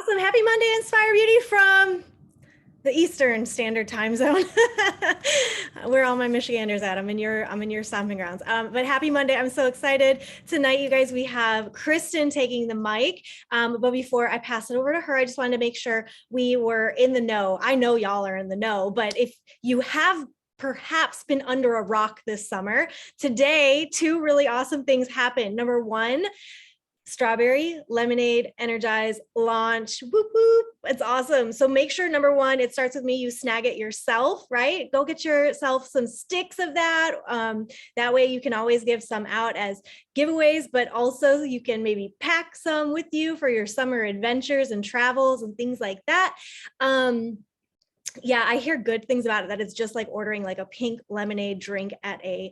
Awesome. Happy Monday, Inspire Beauty from the Eastern Standard Time Zone. Where all my Michiganders at? I'm in your stomping grounds. But happy Monday. I'm so excited. Tonight, you guys, we have Kristen taking the mic. But before I pass it over to her, I just wanted to make sure we were in the know. I know y'all are in the know, but if you have perhaps been under a rock this summer, today, two really awesome things happened. Number one, strawberry lemonade energize launch. Whoop whoop. It's awesome. So make sure, number one, it starts with me, you snag it yourself, right? Go get yourself some sticks of that. That way you can always give some out as giveaways, but also you can maybe pack some with you for your summer adventures and travels and things like that. Yeah, I hear good things about it, that it's just like ordering like a pink lemonade drink at a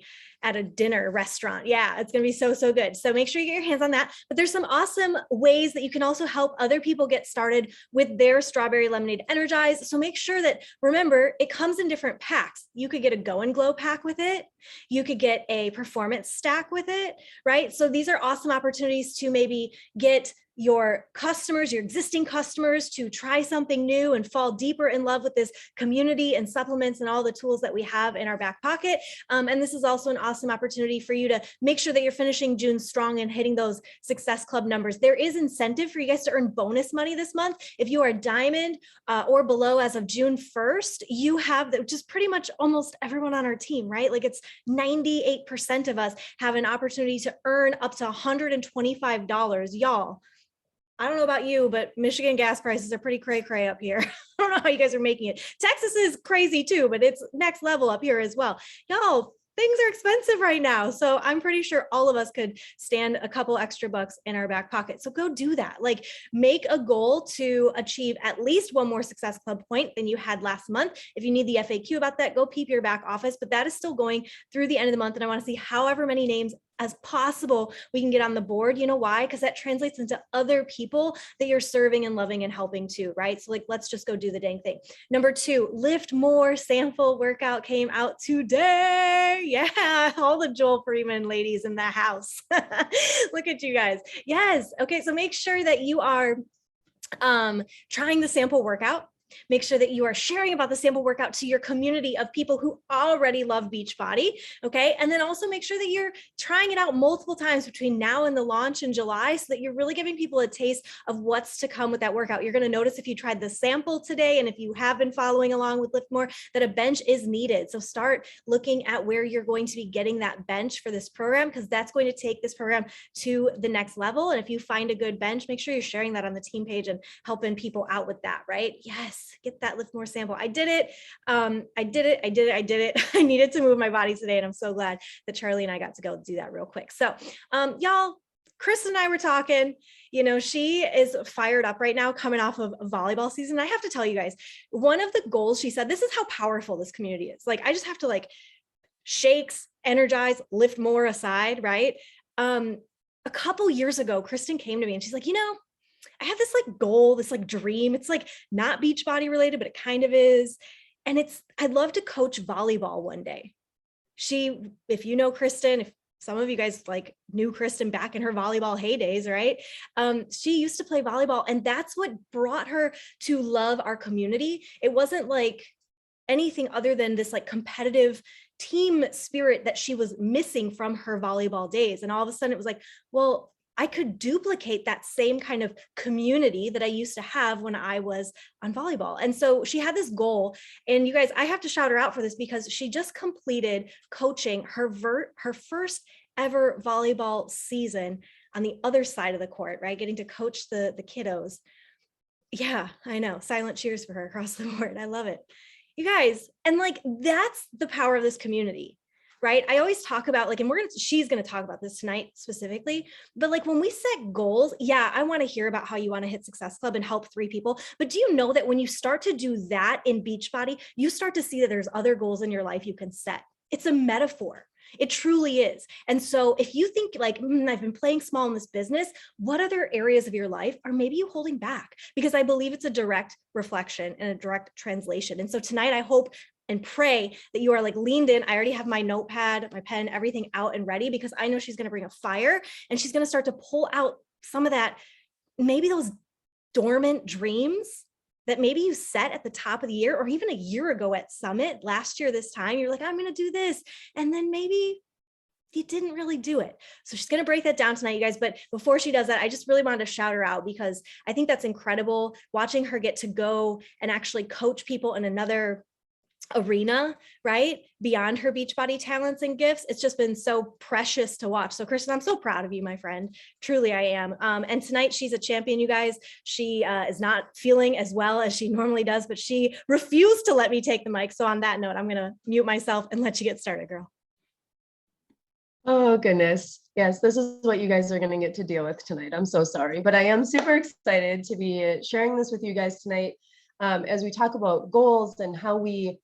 dinner restaurant. Yeah, it's going to be so good. So make sure you get your hands on that. But there's some awesome ways that you can also help other people get started with their strawberry lemonade energize. So make sure that, remember, it comes in different packs. You could get a Go and Glow pack with it. You could get a performance stack with it, right? So these are awesome opportunities to maybe get your customers, your existing customers, to try something new and fall deeper in love with this community and supplements and all the tools that we have in our back pocket. And this is also an awesome opportunity for you to make sure that you're finishing June strong and hitting those Success Club numbers. There is incentive for you guys to earn bonus money this month. If you are diamond or below as of June 1st, you have, which is pretty much almost everyone on our team, right? Like it's 98% of us have an opportunity to earn up to $125, y'all. I don't know about you, but Michigan gas prices are pretty cray up here. I don't know how you guys are making it. Texas is crazy too, but it's next level up here as well. Y'all, things are expensive right now. So I'm pretty sure all of us could stand a couple extra bucks in our back pocket. So go do that. Like, make a goal to achieve at least one more Success Club point than you had last month. If you need the FAQ about that, go peep your back office, but that is still going through the end of the month. And I want to see however many names as possible we can get on the board. You know why? Because that translates into other people that you're serving and loving and helping too, right? So like, let's just go do the dang thing. Number two, Lift More sample workout came out today. Yeah, all the Joel Freeman ladies in the house. Look at you guys. Yes. Okay, so make sure that you are trying the sample workout. Make sure that you are sharing about the sample workout to your community of people who already love Beachbody, okay? And then also make sure that you're trying it out multiple times between now and the launch in July, so that you're really giving people a taste of what's to come with that workout. You're gonna notice if you tried the sample today, and if you have been following along with Lift More, that a bench is needed. So start looking at where you're going to be getting that bench for this program, because that's going to take this program to the next level. And if you find a good bench, make sure you're sharing that on the team page and helping people out with that, right? Yes. Get that Lift More sample. I did it. I did it. I needed to move my body today, and I'm so glad that Charlie and I got to go do that real quick. So y'all, Kristen and I were talking, you know, she is fired up right now coming off of volleyball season. I have to tell you guys, one of the goals, she said, this is how powerful this community is. Like, I just have to like shakes, energize, lift more aside, right? A couple years ago, Kristen came to me and she's like, you know, I have this like goal, this like dream. It's like not Beachbody related, but it kind of is. And I'd love to coach volleyball one day. If you know Kristen, if some of you guys like knew Kristen back in her volleyball heydays, right? She used to play volleyball, and that's what brought her to love our community. It wasn't like anything other than this like competitive team spirit that she was missing from her volleyball days. And all of a sudden it was like, well, I could duplicate that same kind of community that I used to have when I was on volleyball. And so she had this goal, and you guys, I have to shout her out for this, because she just completed coaching her first ever volleyball season on the other side of the court, right? Getting to coach the kiddos. Yeah, I know. Silent cheers for her across the board. I love it. You guys, and like, that's the power of this community. Right? I always talk about like, and she's going to talk about this tonight specifically, but like when we set goals, yeah, I want to hear about how you want to hit Success Club and help 3 people. But do you know that when you start to do that in Beachbody, you start to see that there's other goals in your life you can set. It's a metaphor. It truly is. And so if you think like, I've been playing small in this business, what other areas of your life are maybe you holding back? Because I believe it's a direct reflection and a direct translation. And so tonight, I hope and pray that you are like leaned in. I already have my notepad, my pen, everything out and ready, because I know she's going to bring a fire, and she's going to start to pull out some of that, maybe those dormant dreams that maybe you set at the top of the year or even a year ago at Summit last year, this time, you're like, I'm going to do this. And then maybe you didn't really do it. So she's going to break that down tonight, you guys. But before she does that, I just really wanted to shout her out because I think that's incredible watching her get to go and actually coach people in another arena, right? Beyond her Beachbody talents and gifts. It's just been so precious to watch. So Kristen, I'm so proud of you, my friend. Truly I am. And tonight she's a champion, you guys. She is not feeling as well as she normally does, but she refused to let me take the mic. So on that note, I'm going to mute myself and let you get started, girl. Oh, goodness. Yes, this is what you guys are going to get to deal with tonight. I'm so sorry, but I am super excited to be sharing this with you guys tonight as we talk about goals and how we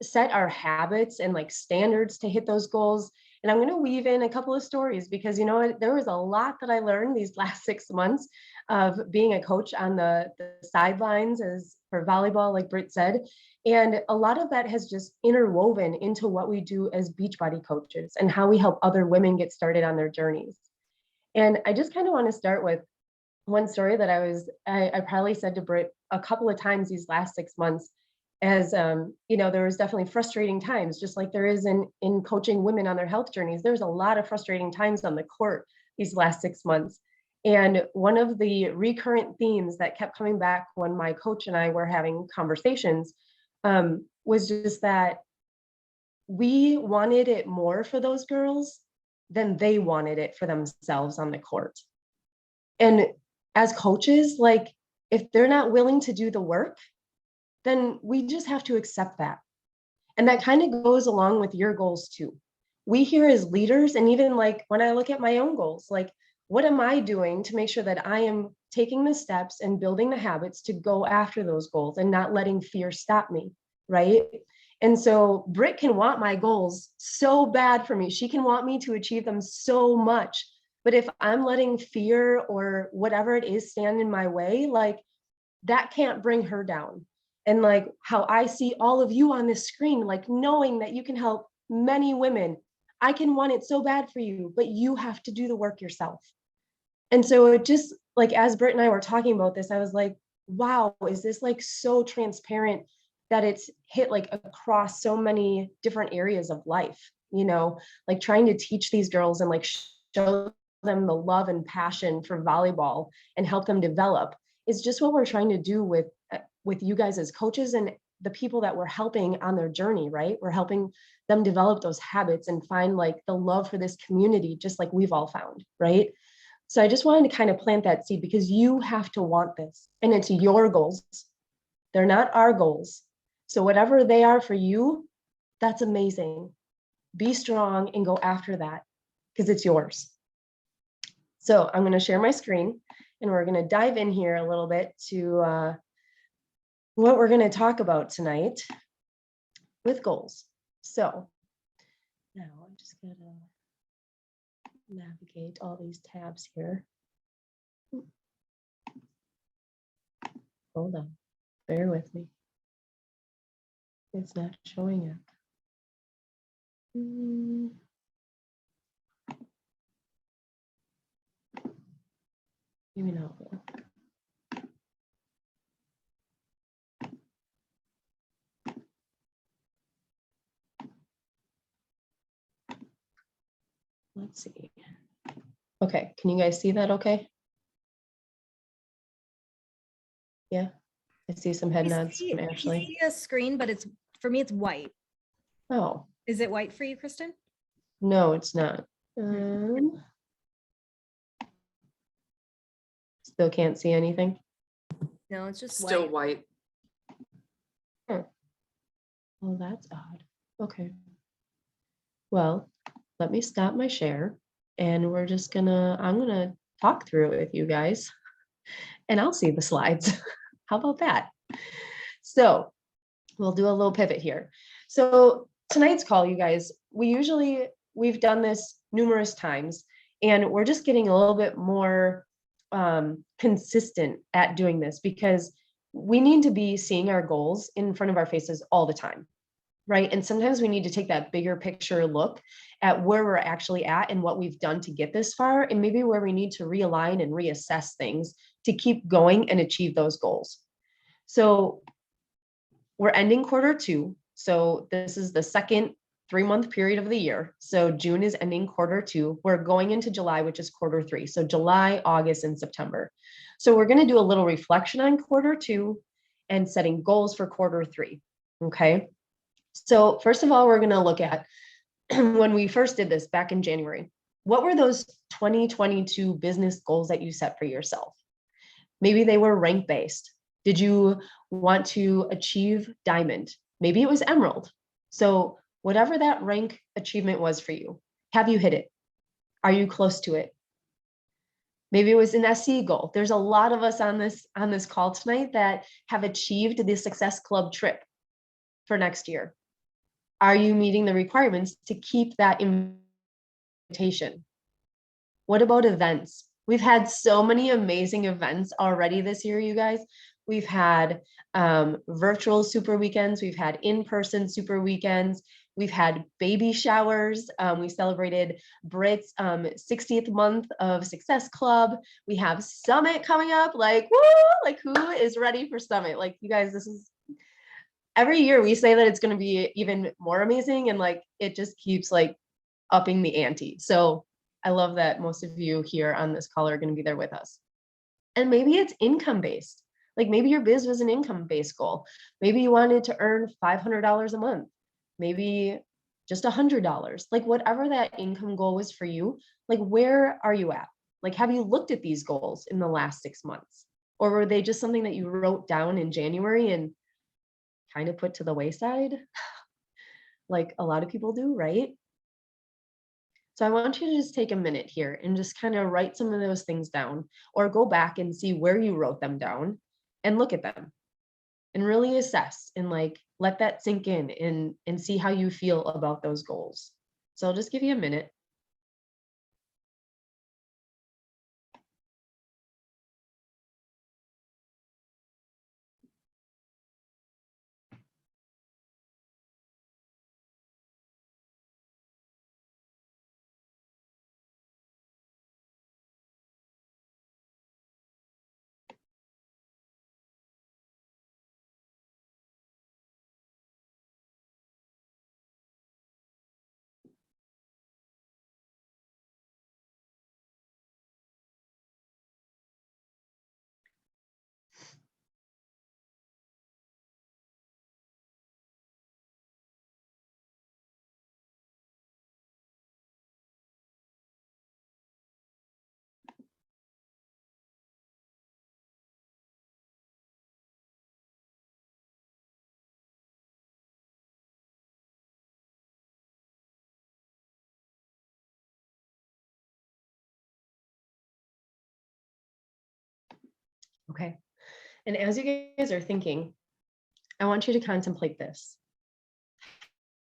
set our habits and like standards to hit those goals. And I'm going to weave in a couple of stories because, you know, there was a lot that I learned these last 6 months of being a coach on the sidelines as for volleyball, like Britt said. And a lot of that has just interwoven into what we do as Beachbody coaches and how we help other women get started on their journeys. And I just kind of want to start with one story that I probably said to Britt a couple of times these last 6 months. As you know, there was definitely frustrating times, just like there is in coaching women on their health journeys. There's a lot of frustrating times on the court these last 6 months. And one of the recurrent themes that kept coming back when my coach and I were having conversations was just that we wanted it more for those girls than they wanted it for themselves on the court. And as coaches, like if they're not willing to do the work, then we just have to accept that. And that kind of goes along with your goals too. We here as leaders, and even like when I look at my own goals, like what am I doing to make sure that I am taking the steps and building the habits to go after those goals and not letting fear stop me, right? And so Britt can want my goals so bad for me. She can want me to achieve them so much. But if I'm letting fear or whatever it is stand in my way, like that can't bring her down. And like how I see all of you on this screen, like knowing that you can help many women, I can want it so bad for you, but you have to do the work yourself. And so it just like, as Britt and I were talking about this, I was like, wow, is this like so transparent that it's hit like across so many different areas of life, you know, like trying to teach these girls and like show them the love and passion for volleyball and help them develop is just what we're trying to do with you guys as coaches and the people that we're helping on their journey, right? We're helping them develop those habits and find like the love for this community, just like we've all found, right? So I just wanted to kind of plant that seed because you have to want this and it's your goals. They're not our goals. So whatever they are for you, that's amazing. Be strong and go after that because it's yours. So I'm going to share my screen and we're going to dive in here a little bit to what we're going to talk about tonight with goals. So now I'm just going to navigate all these tabs here. Hold on, bear with me. It's not showing up. Maybe not. Let's see. Okay, can you guys see that okay? Yeah, I see some head nods from Ashley. I see a screen, but it's for me, it's white. Oh. Is it white for you, Kristen? No, it's not. Still can't see anything? No, it's just still white. Huh. Well, that's odd. Okay. Well, let me stop my share and we're just gonna, I'm gonna talk through it with you guys and I'll see the slides. How about that? So we'll do a little pivot here. So tonight's call, you guys, we've done this numerous times and we're just getting a little bit more consistent at doing this because we need to be seeing our goals in front of our faces all the time, right? And sometimes we need to take that bigger picture look at where we're actually at and what we've done to get this far and maybe where we need to realign and reassess things to keep going and achieve those goals. So we're ending Q2. So this is the second 3-month period of the year. So June is ending Q2. We're going into July, which is Q3. So July, August, and September. So we're going to do a little reflection on Q2 and setting goals for Q3. Okay. So first of all, we're going to look at when we first did this back in January. What were those 2022 business goals that you set for yourself? Maybe they were rank based. Did you want to achieve diamond? Maybe it was emerald. So whatever that rank achievement was for you, have you hit it? Are you close to it? Maybe it was an SE goal. There's a lot of us on this call tonight that have achieved the Success Club trip for next year. Are you meeting the requirements to keep that invitation? What about events? We've had so many amazing events already this year, you guys. We've had virtual super weekends. We've had in-person super weekends. We've had baby showers. We celebrated Brit's 60th month of Success Club. We have Summit coming up. Like, woo! Like, who is ready for Summit? Like, you guys, this is every year we say that it's going to be even more amazing, and like it just keeps like upping the ante. So I love that most of you here on this call are going to be there with us. And maybe it's income based. Like maybe your biz was an income based goal. Maybe you wanted to earn $500 a month. Maybe just $100. Like whatever that income goal was for you, like where are you at? Like have you looked at these goals in the last 6 months? Or were they just something that you wrote down in January and kind of put to the wayside? Like a lot of people do, right? So I want you to just take a minute here and just kind of write some of those things down, or go back and see where you wrote them down and look at them and really assess and like let that sink in and see how you feel about those goals. So I'll just give you a minute. Okay. And as you guys are thinking, I want you to contemplate this.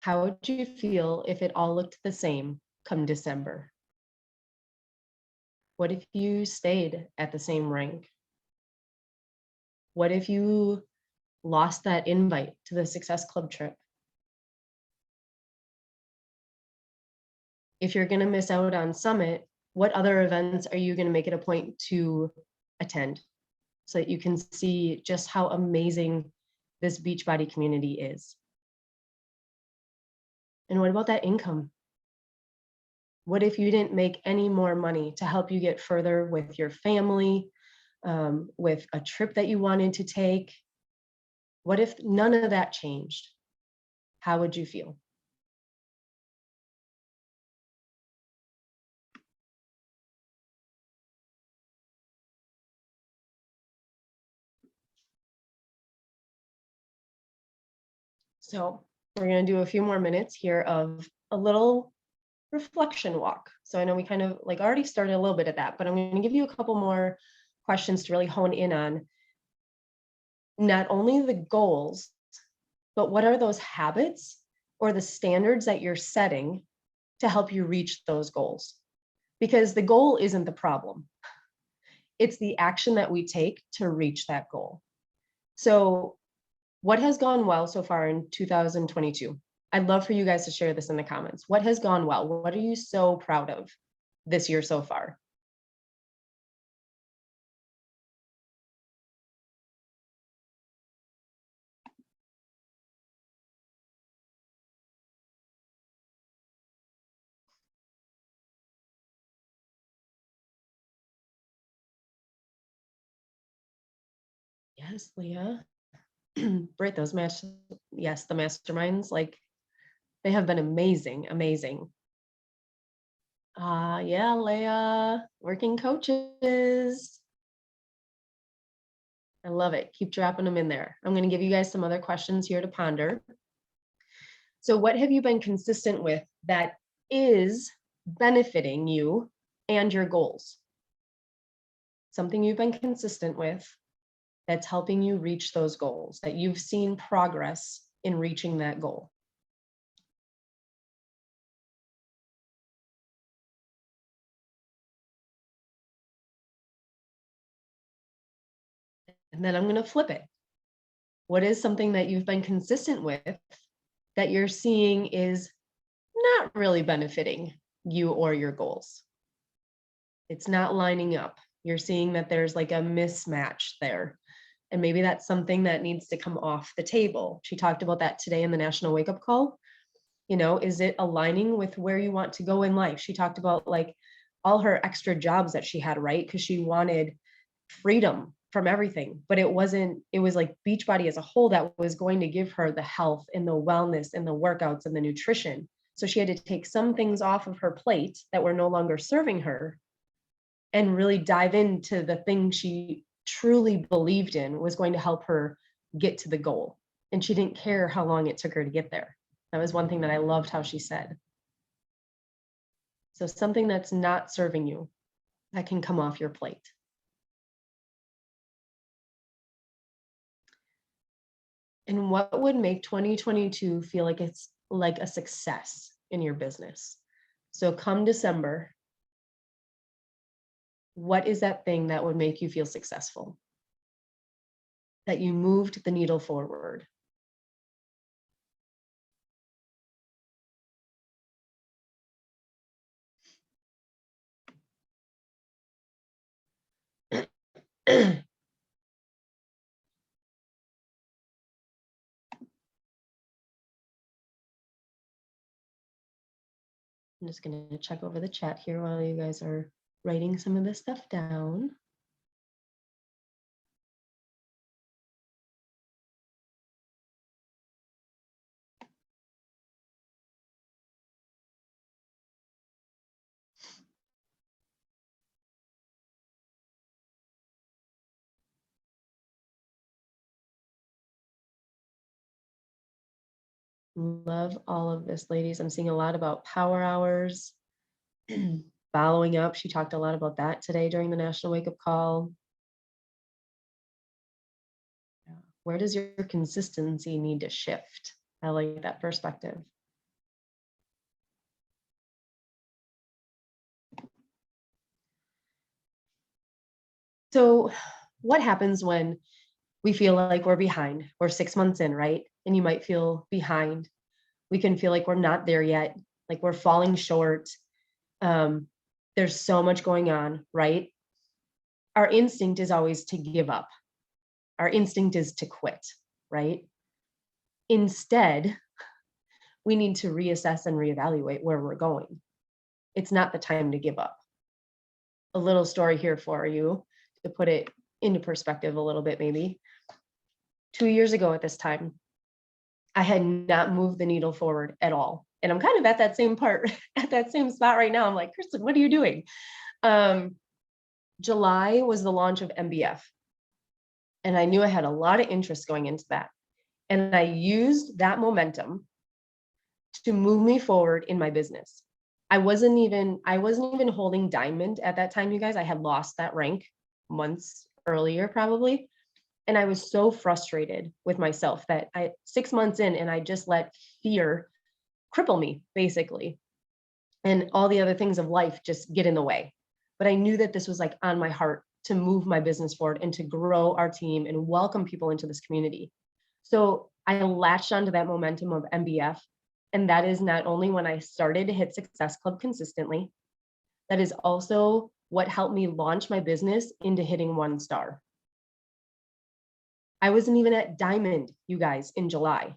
How would you feel if it all looked the same come December? What if you stayed at the same rank? What if you lost that invite to the Success Club trip? If you're going to miss out on Summit, what other events are you going to make it a point to attend so that you can see just how amazing this Beachbody community is? And what about that income? What if you didn't make any more money to help you get further with your family, with a trip that you wanted to take? What if none of that changed? How would you feel? So we're going to do a few more minutes here of a little reflection walk. So I know we kind of like already started a little bit of that, but I'm going to give you a couple more questions to really hone in on not only the goals, but what are those habits or the standards that you're setting to help you reach those goals? Because the goal isn't the problem. It's the action that we take to reach that goal. So what has gone well so far in 2022? I'd love for you guys to share this in the comments. What has gone well? What are you so proud of this year so far? Yes, Leah. Britt, yes, the masterminds, like they have been amazing, amazing. Yeah, Leah, working coaches. I love it. Keep dropping them in there. I'm going to give you guys some other questions here to ponder. So what have you been consistent with that is benefiting you and your goals? Something you've been consistent with that's helping you reach those goals, that you've seen progress in reaching that goal. And then I'm going to flip it. What is something that you've been consistent with that you're seeing is not really benefiting you or your goals? It's not lining up. You're seeing that there's like a mismatch there. And maybe that's something that needs to come off the table. She talked about that today in the National Wake Up Call. You know, is it aligning with where you want to go in life? She talked about like all her extra jobs that she had, right? Because she wanted freedom from everything, but it was like Beachbody as a whole that was going to give her the health and the wellness and the workouts and the nutrition. So she had to take some things off of her plate that were no longer serving her and really dive into the thing she truly believed in was going to help her get to the goal. And she didn't care how long it took her to get there. That was one thing that I loved how she said. So something that's not serving you that can come off your plate. And what would make 2022 feel like it's like a success in your business? So come December, what is that thing that would make you feel successful? That you moved the needle forward? I'm just going to check over the chat here while you guys are writing some of this stuff down. Love all of this, ladies. I'm seeing a lot about power hours, following up. She talked a lot about that today during the National Wake Up Call. Where does your consistency need to shift? I like that perspective. So what happens when we feel like we're behind? We're 6 months in, right? And you might feel behind. We can feel like we're not there yet, like we're falling short. There's so much going on, right? Our instinct is always to give up. Our instinct is to quit, right? Instead, we need to reassess and reevaluate where we're going. It's not the time to give up. A little story here for you to put it into perspective a little bit, maybe. 2 years ago at this time, I had not moved the needle forward at all. And I'm kind of at that same spot right now. I'm like, Kristen, what are you doing? July was the launch of MBF. And I knew I had a lot of interest going into that. And I used that momentum to move me forward in my business. I wasn't even holding diamond at that time, you guys. I had lost that rank months earlier, probably. And I was so frustrated with myself that 6 months in, and I just let fear cripple me, basically. And all the other things of life just get in the way. But I knew that this was like on my heart to move my business forward and to grow our team and welcome people into this community. So I latched onto that momentum of MBF. And that is not only when I started to hit Success Club consistently, that is also what helped me launch my business into hitting 1 star. I wasn't even at diamond, you guys, in July.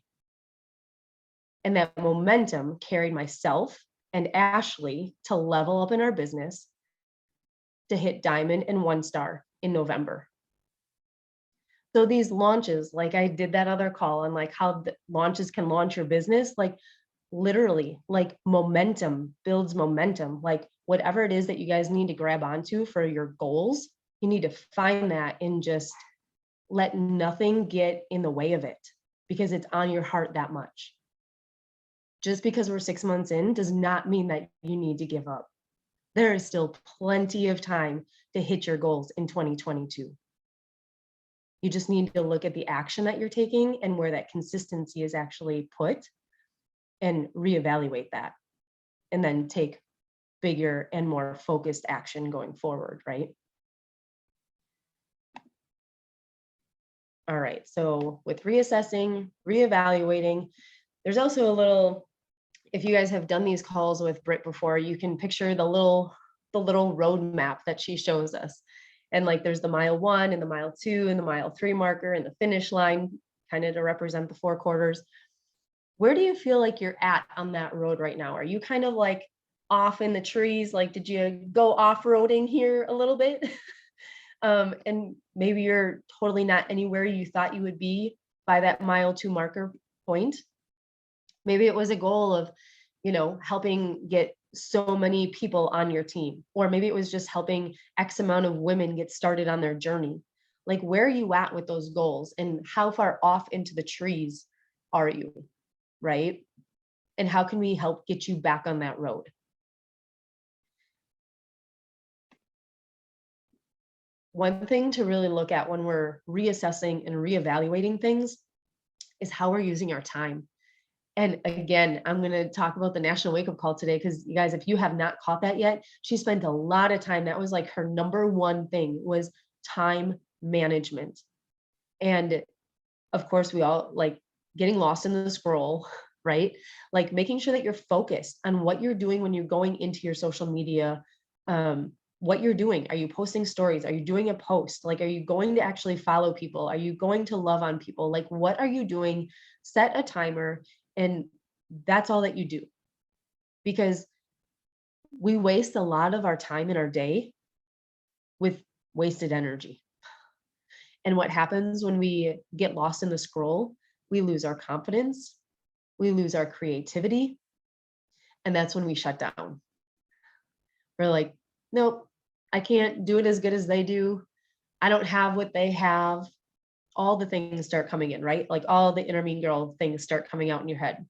And that momentum carried myself and Ashley to level up in our business to hit diamond and 1 star in November. So these launches, like I did that other call on like how the launches can launch your business, like literally, like momentum builds momentum. Like whatever it is that you guys need to grab onto for your goals, you need to find that and just let nothing get in the way of it because it's on your heart that much. Just because we're 6 months in does not mean that you need to give up. There is still plenty of time to hit your goals in 2022. You just need to look at the action that you're taking and where that consistency is actually put and reevaluate that and then take bigger and more focused action going forward, right? All right, so with reassessing, reevaluating, there's also a little, if you guys have done these calls with Britt before, you can picture the little roadmap that she shows us. And like there's the mile 1 and the mile 2 and the mile 3 marker and the finish line, kind of to represent the 4 quarters. Where do you feel like you're at on that road right now? Are you kind of like off in the trees? Like, did you go off-roading here a little bit? And maybe you're totally not anywhere you thought you would be by that mile 2 marker point. Maybe it was a goal of, helping get so many people on your team, or maybe it was just helping X amount of women get started on their journey. Like, where are you at with those goals and how far off into the trees are you, right? And how can we help get you back on that road? One thing to really look at when we're reassessing and reevaluating things is how we're using our time. And again, I'm going to talk about the National Wake Up Call today because you guys, if you have not caught that yet, she spent a lot of time. That was like her number one thing was time management. And of course, we all like getting lost in the scroll, right? Like making sure that you're focused on what you're doing when you're going into your social media. What you're doing. Are you posting stories? Are you doing a post? Like, are you going to actually follow people? Are you going to love on people? Like, what are you doing? Set a timer. And that's all that you do, because we waste a lot of our time in our day with wasted energy. And what happens when we get lost in the scroll, we lose our confidence, we lose our creativity, and that's when we shut down. We're like, nope, I can't do it as good as they do. I don't have what they have. All the things start coming in, right? Like all the inner mean girl things start coming out in your head.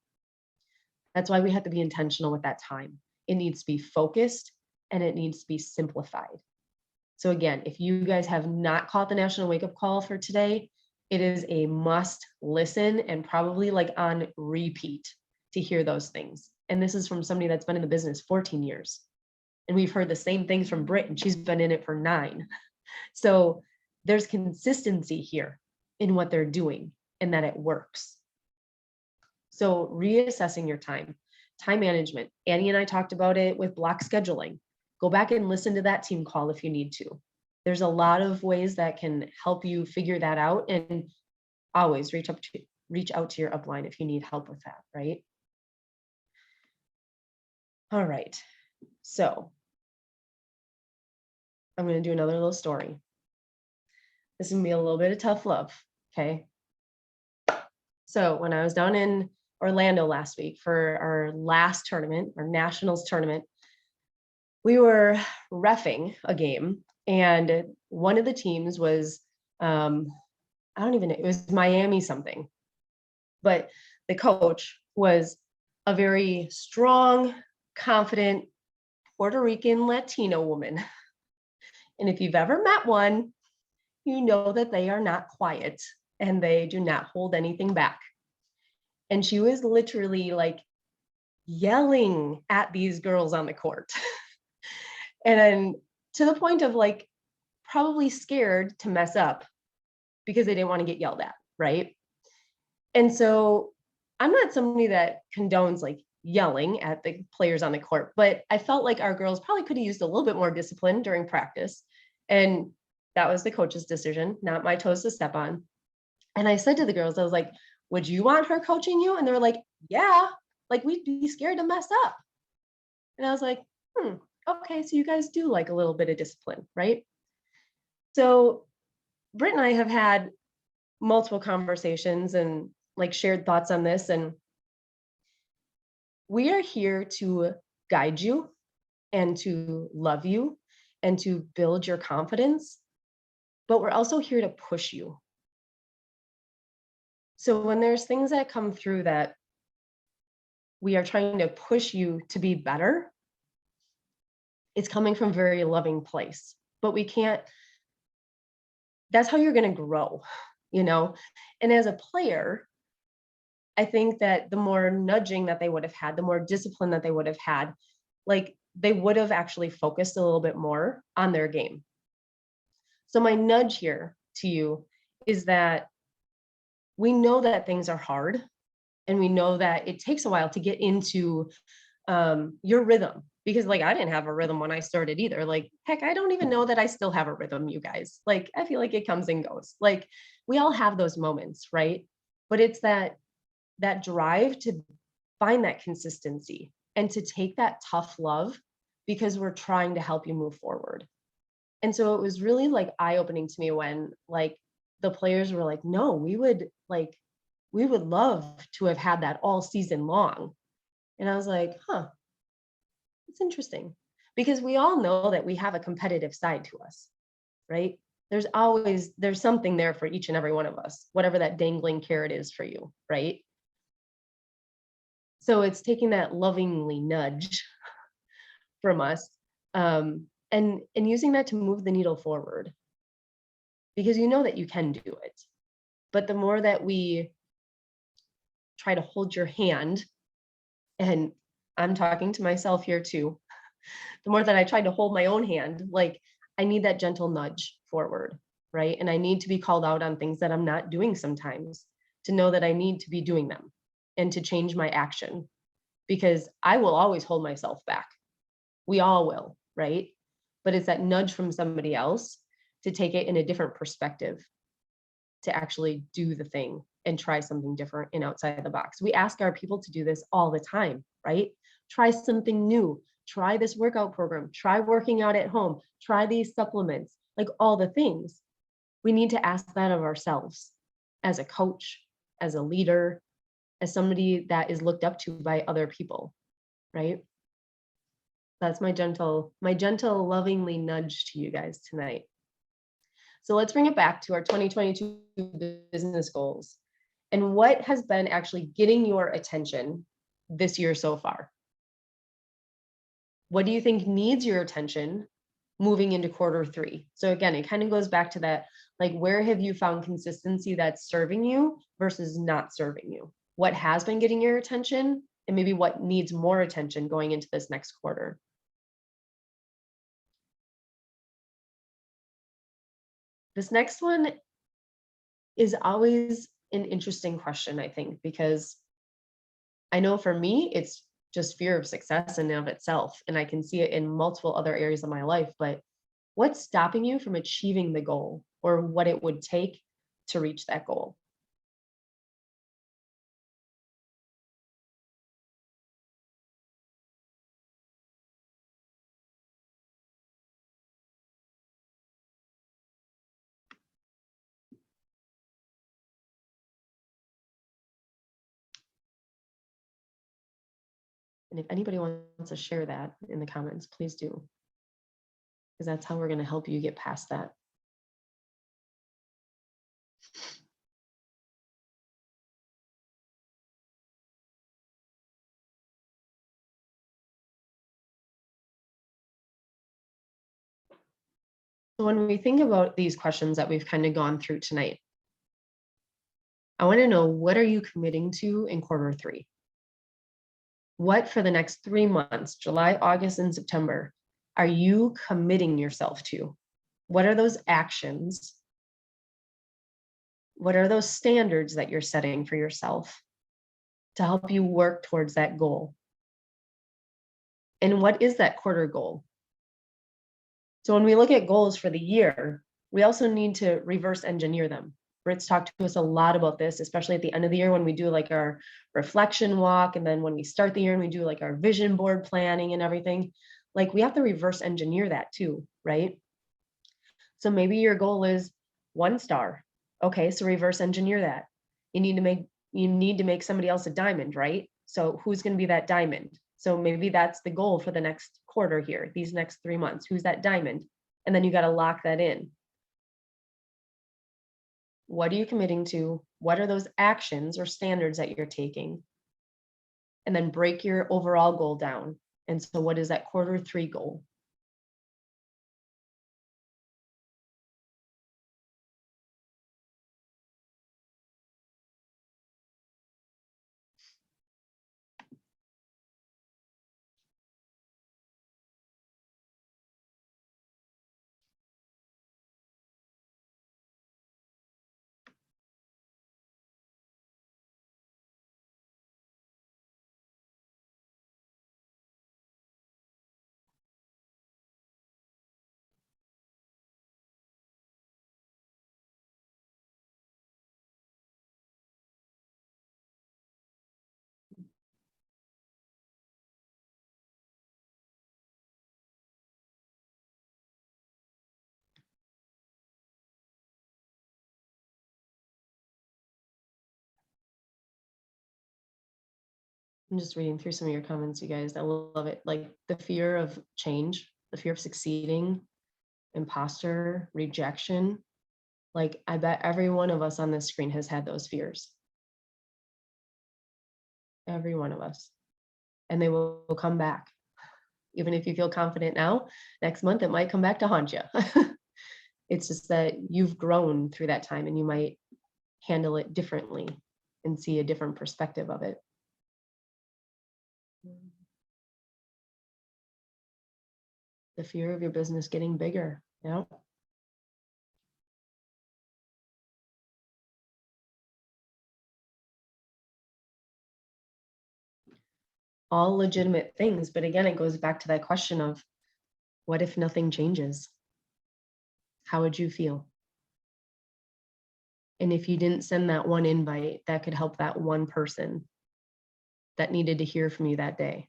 That's why we have to be intentional with that time. It needs to be focused and it needs to be simplified. So again, if you guys have not caught the National Wake Up Call for today, it is a must listen and probably like on repeat to hear those things. And this is from somebody that's been in the business 14 years. And we've heard the same things from Britt, and she's been in it for 9. So there's consistency here in what they're doing and that it works. So reassessing your time management. Annie and I talked about it with block scheduling. Go back and listen to that team call if you need to. There's a lot of ways that can help you figure that out, and always reach out to your upline if you need help with that, right? All right. So I'm going to do another little story. This is going to be a little bit of tough love, okay? So when I was down in Orlando last week for our last tournament, our nationals tournament, we were reffing a game, and one of the teams was, I don't even know, it was Miami something, but the coach was a very strong, confident Puerto Rican Latino woman. And if you've ever met one, you know that they are not quiet and they do not hold anything back. And she was literally like yelling at these girls on the court. And then to the point of like probably scared to mess up because they didn't want to get yelled at, right? And so I'm not somebody that condones like yelling at the players on the court, but I felt like our girls probably could have used a little bit more discipline during practice. And that was the coach's decision, not my toes to step on. And I said to the girls, I was like, would you want her coaching you? And they were like, yeah, like we'd be scared to mess up. And I was like, okay, so you guys do like a little bit of discipline, right? So Britt and I have had multiple conversations and like shared thoughts on this. And we are here to guide you and to love you and to build your confidence, but we're also here to push you. So when there's things that come through that we are trying to push you to be better, it's coming from a very loving place. But we can't, that's how you're going to grow, you know? And as a player, I think that the more nudging that they would have had, the more discipline that they would have had, like they would have actually focused a little bit more on their game. So my nudge here to you is that we know that things are hard, and we know that it takes a while to get into your rhythm, because like I didn't have a rhythm when I started either. Like, heck, I don't even know that I still have a rhythm, you guys. Like, I feel like it comes and goes. Like, we all have those moments, right? But it's that drive to find that consistency and to take that tough love, because we're trying to help you move forward. And so it was really like eye-opening to me when like the players were like, no, we would love to have had that all season long. And I was like, huh, it's interesting, because we all know that we have a competitive side to us, right? There's something there for each and every one of us, whatever that dangling carrot is for you, right? So it's taking that lovingly nudge from us, and using that to move the needle forward, because you know that you can do it. But the more that we try to hold your hand, and I'm talking to myself here too, the more that I try to hold my own hand, like I need that gentle nudge forward, right? And I need to be called out on things that I'm not doing sometimes, to know that I need to be doing them and to change my action, because I will always hold myself back. We all will, right? But it's that nudge from somebody else to take it in a different perspective, to actually do the thing and try something different and outside the box. We ask our people to do this all the time, right? Try something new, try this workout program, try working out at home, try these supplements, like all the things. We need to ask that of ourselves as a coach, as a leader, as somebody that is looked up to by other people, right? That's my gentle, lovingly nudge to you guys tonight. So let's bring it back to our 2022 business goals. And what has been actually getting your attention this year so far? What do you think needs your attention moving into quarter three? So again, it kind of goes back to that, like, where have you found consistency that's serving you versus not serving you? What has been getting your attention, and maybe what needs more attention going into this next quarter? This next one is always an interesting question, I think, because I know for me, it's just fear of success in and of itself. And I can see it in multiple other areas of my life. But what's stopping you from achieving the goal, or what it would take to reach that goal? And if anybody wants to share that in the comments, please do, because that's how we're going to help you get past that. So when we think about these questions that we've kind of gone through tonight, I want to know, what are you committing to in quarter three? What, for the next 3 months, July, August, and September, are you committing yourself to? What are those actions? What are those standards that you're setting for yourself to help you work towards that goal? And what is that quarter goal? So when we look at goals for the year, we also need to reverse engineer them. Britt's talked to us a lot about this, especially at the end of the year when we do like our reflection walk, and then when we start the year and we do like our vision board planning and everything. Like, we have to reverse engineer that too, right? So maybe your goal is 1 star Okay, so reverse engineer that. You need to make somebody else a diamond, right? So who's going to be that diamond? So maybe that's the goal for the next quarter here, these next 3 months. Who's that diamond? And then you got to lock that in. What are you committing to? What are those actions or standards that you're taking? And then break your overall goal down. And so what is that quarter 3 goal? I'm just reading through some of your comments, you guys. I love it. Like the fear of change, the fear of succeeding, imposter, rejection. Like I bet every one of us on this screen has had those fears. Every one of us. And they will come back. Even if you feel confident now, next month it might come back to haunt you. It's just that you've grown through that time and you might handle it differently and see a different perspective of it. The fear of your business getting bigger. Yeah. All legitimate things. But again, it goes back to that question of what if nothing changes? How would you feel? And if you didn't send that one invite, that could help that one person that needed to hear from you that day.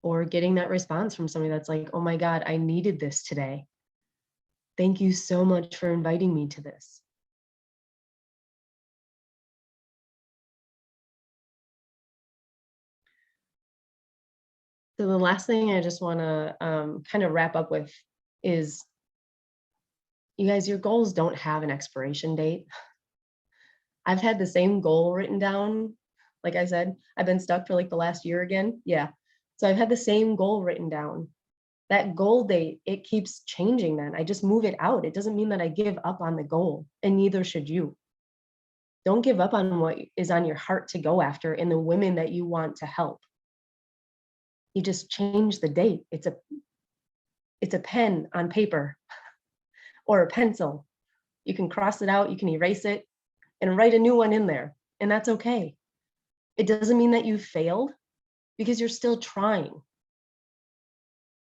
Or getting that response from somebody that's like, oh my God, I needed this today. Thank you so much for inviting me to this. So the last thing I just want to kind of wrap up with is, you guys, your goals don't have an expiration date. I've had the same goal written down. Like I said, I've been stuck for like the last year again. Yeah. So I've had the same goal written down. That goal date, it keeps changing then. I just move it out. It doesn't mean that I give up on the goal, and neither should you. Don't give up on what is on your heart to go after and the women that you want to help. You just change the date. It's a pen on paper or a pencil. You can cross it out, you can erase it and write a new one in there, and that's okay. It doesn't mean that you failed because you're still trying.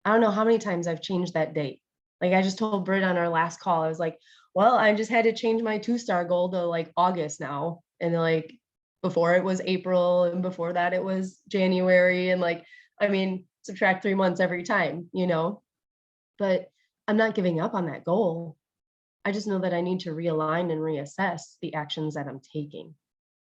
I don't know how many times I've changed that date. Like I just told Britt on our last call, I was like, well, I just had to change my 2-star goal to like August now. And like before it was April, and before that it was January. And like, I mean, subtract 3 months every time, you know, but I'm not giving up on that goal. I just know that I need to realign and reassess the actions that I'm taking.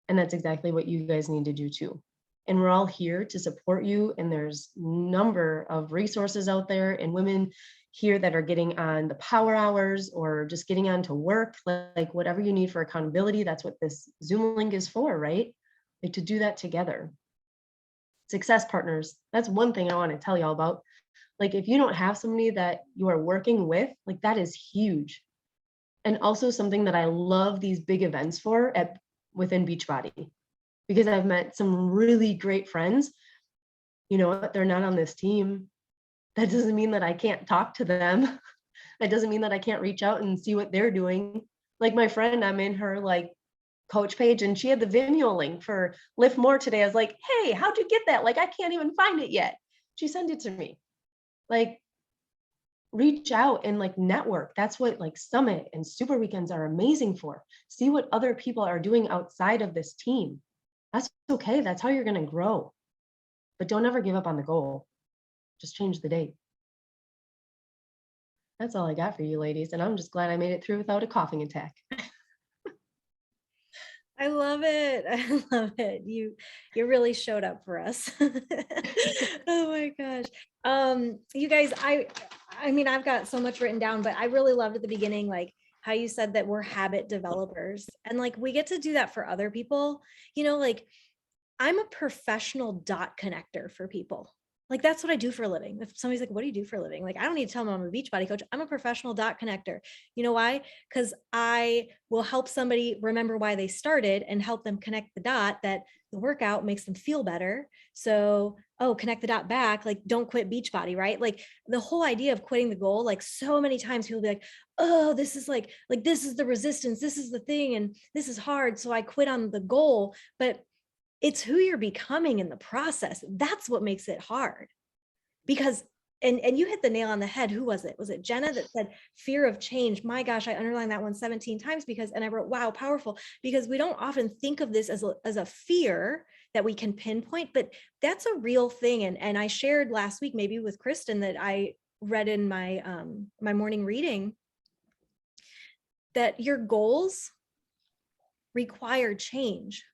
And that's exactly what you guys need to do too. And we're all here to support you. And there's number of resources out there and women here that are getting on the power hours or just getting on to work, like whatever you need for accountability. That's what this Zoom link is for, right? Like to do that together. Success partners. That's one thing I want to tell y'all about. Like if you don't have somebody that you are working with, like that is huge. And also something that I love these big events for within Beachbody, because I've met some really great friends. You know what? They're not on this team. That doesn't mean that I can't talk to them. That doesn't mean that I can't reach out and see what they're doing. Like my friend, I'm in her like coach page and she had the Vimeo link for Lift More today. I was like, hey, how'd you get that? Like, I can't even find it yet. She sent it to me. Like, reach out and like network. That's what like summit and super weekends are amazing for. See what other people are doing outside of this team. That's okay. That's how you're going to grow. But don't ever give up on the goal. Just change the date. That's all I got for you ladies. And I'm just glad I made it through without a coughing attack. I love it. I love it. You really showed up for us. Oh my gosh. You guys, I mean, I've got so much written down, but I really loved at the beginning, like how you said that we're habit developers and like we get to do that for other people. You know, like I'm a professional dot connector for people. Like that's what I do for a living. If somebody's like, what do you do for a living? Like, I don't need to tell them I'm a beach body coach. I'm a professional dot connector. You know why? Because I will help somebody remember why they started and help them connect the dot that the workout makes them feel better. So, oh, connect the dot back, like don't quit beach body, right? Like the whole idea of quitting the goal, like so many times people be like, oh, this is like this is the resistance, this is the thing, and this is hard. So I quit on the goal. But it's who you're becoming in the process. That's what makes it hard. Because and you hit the nail on the head. Who was it? Was it Jenna that said fear of change? My gosh, I underlined that one 17 times because, and I wrote, wow, powerful, because we don't often think of this as a fear that we can pinpoint, but that's a real thing. And I shared last week, maybe with Kristen, that I read in my my morning reading that your goals require change.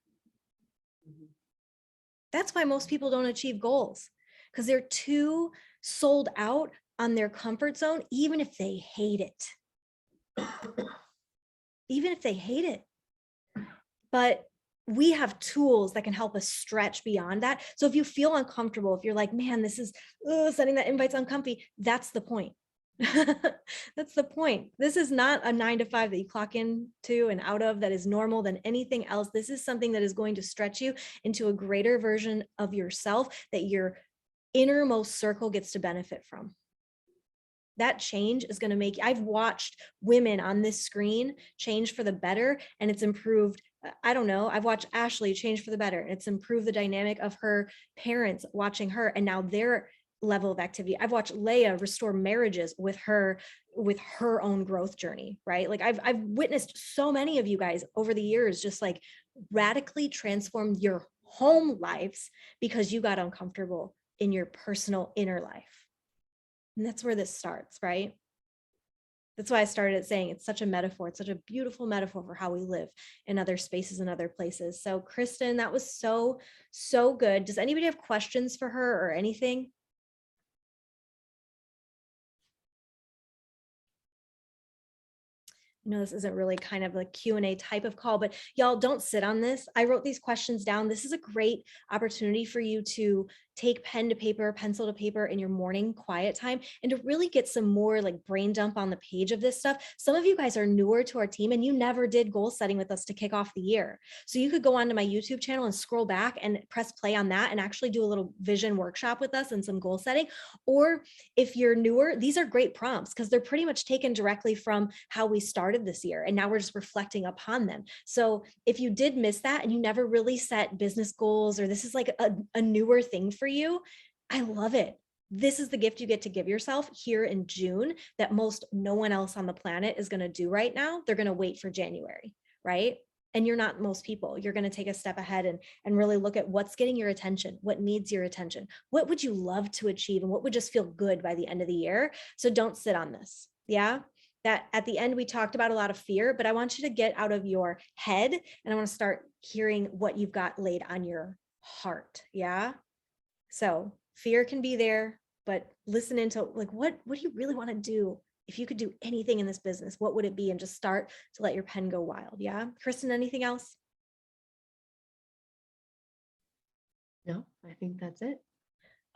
That's why most people don't achieve goals, because they're too sold out on their comfort zone, even if they hate it. Even if they hate it. But we have tools that can help us stretch beyond that. So if you feel uncomfortable, if you're like, man, this is sending that invite's uncomfy, that's the point. That's the point. This is not a 9 to 5 that you clock into and out of that is normal than anything else. This is something that is going to stretch you into a greater version of yourself that your innermost circle gets to benefit from. That change is going to make, I've watched women on this screen change for the better, and it's improved. I don't know. I've watched Ashley change for the better. It's improved the dynamic of her parents watching her, and now their level of activity. I've watched Leia restore marriages with her own growth journey, right? Like I've witnessed so many of you guys over the years just like radically transform your home lives because you got uncomfortable in your personal inner life. And that's where this starts, right? That's why I started saying it's such a metaphor. It's such a beautiful metaphor for how we live in other spaces and other places. So Kristen, that was so, so good. Does anybody have questions for her or anything? No, this isn't really kind of a Q&A type of call, but y'all don't sit on this. I wrote these questions down. This is a great opportunity for you to take pen to paper, pencil to paper in your morning quiet time and to really get some more like brain dump on the page of this stuff. Some of you guys are newer to our team and you never did goal setting with us to kick off the year. So you could go onto my YouTube channel and scroll back and press play on that and actually do a little vision workshop with us and some goal setting. Or if you're newer, these are great prompts because they're pretty much taken directly from how we started this year. And now we're just reflecting upon them. So if you did miss that and you never really set business goals, or this is like a newer thing for you, I love it. This is the gift you get to give yourself here in June that most no one else on the planet is going to do right now. They're going to wait for January, right? And you're not most people. You're going to take a step ahead and really look at what's getting your attention, what needs your attention, what would you love to achieve, and what would just feel good by the end of the year. So don't sit on this. Yeah. That at the end, we talked about a lot of fear, but I want you to get out of your head and I want to start hearing what you've got laid on your heart. Yeah. So fear can be there, but listen into like, what do you really want to do? If you could do anything in this business, what would it be? And just start to let your pen go wild. Yeah. Kristen, anything else? No, I think that's it.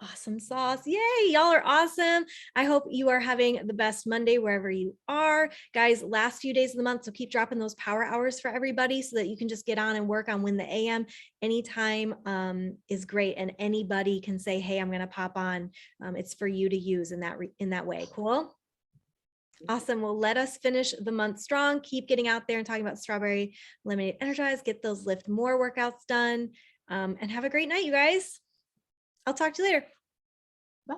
Awesome sauce. Yay. Y'all are awesome. I hope you are having the best Monday wherever you are. Guys, last few days of the month. So keep dropping those power hours for everybody so that you can just get on and work on Win the AM. Anytime is great. And anybody can say, hey, I'm going to pop on. It's for you to use in that way. Cool. Awesome. Well, let us finish the month strong. Keep getting out there and talking about Strawberry Lemonade Energize. Get those Lift More workouts done. And have a great night, you guys. I'll talk to you later. Bye.